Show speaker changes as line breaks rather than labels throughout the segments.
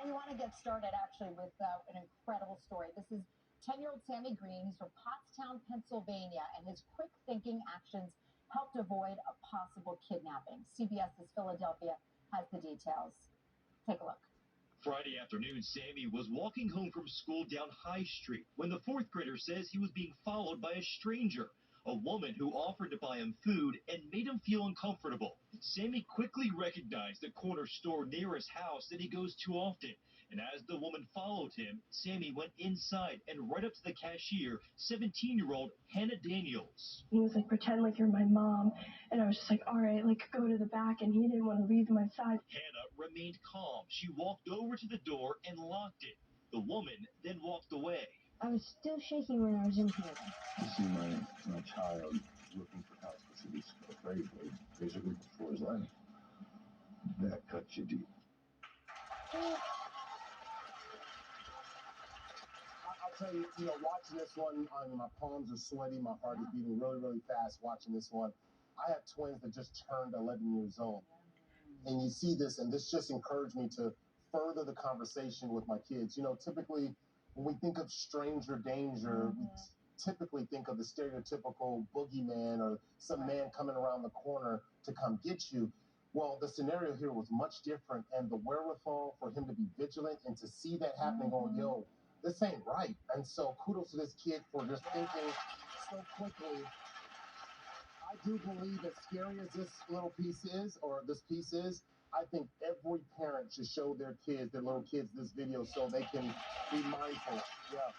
And we want to get started actually with an incredible story. This is 10-year-old Sammy Green. He's from Pottstown, Pennsylvania, and his quick thinking actions helped avoid a possible kidnapping. CBS's Philadelphia has the details. Take a look.
Friday afternoon, Sammy was walking home from school down High Street when the fourth grader says he was being followed by a stranger, a woman who offered to buy him food and made him feel uncomfortable. Sammy quickly recognized the corner store near his house that he goes to often, and as the woman followed him, Sammy went inside and right up to the cashier, 17-year-old Hannah Daniels.
He was like, pretend like you're my mom, and I was just like, all right, like go to the back, and he didn't want to leave my side.
Hannah remained calm. She walked over to the door and locked it. The woman then walked away.
I was still shaking when I was in here.
To see my child looking for hospice to be afraid of, basically before his life, that cuts you deep.
I'll tell you, watching this one, my palms are sweaty, my heart is beating really, really fast watching this one. I have twins that just turned 11 years old. And you see this, and this just encouraged me to further the conversation with my kids. Typically, when we think of stranger danger, we typically think of the stereotypical boogeyman or some man coming around the corner to come get you. Well, the scenario here was much different, and the wherewithal for him to be vigilant and to see that happening, going, yo, this ain't right. And so kudos to this kid for just thinking so quickly. I do believe, as scary as this little piece is, or this piece is, I think every parent should show their little kids this video so they can be mindful. Yeah.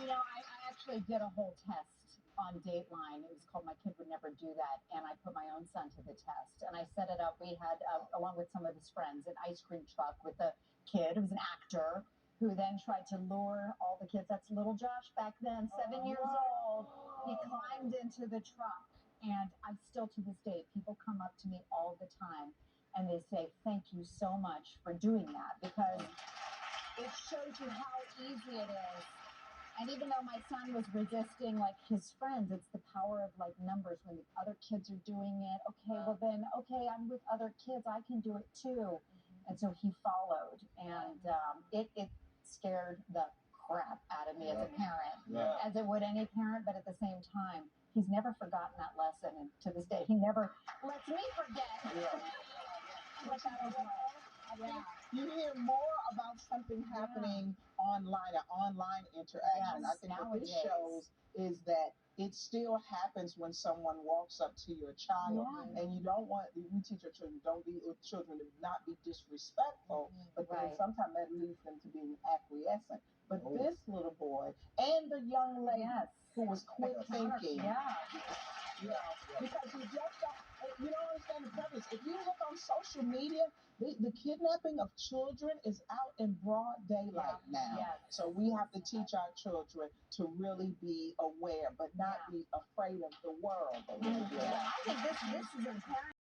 I actually did a whole test on Dateline. It was called My Kid Would Never Do That, and I put my own son to the test. And I set it up. We had, along with some of his friends, an ice cream truck with a kid who was an actor who then tried to lure all the kids. That's little Josh back then, 7 years old. He climbed into the truck, and I still, to this day, people come up to me all the time, and they say, thank you so much for doing that, because it shows you how easy it is. And even though my son was resisting, like, his friends, it's the power of, like, numbers. When the other kids are doing it, okay, I'm with other kids, I can do it too. And so he followed, and it scared the crap out of me as a parent, as it would any parent, but at the same time, he's never forgotten that lesson, and to this day, he never lets me forget what that was like.
You hear more about something happening online, an online interaction. I think what this shows is that it still happens when someone walks up to your child, and you don't want, we teach our children, children to not be disrespectful, but then sometimes that leads them to being acquiescent. But this little boy and the young lady who was quick thinking, because you don't understand the premise. If you look on social media, the kidnapping of children is out in broad daylight now. So we have to teach our children to really be aware, but not be afraid of the world.
I think this is imperative.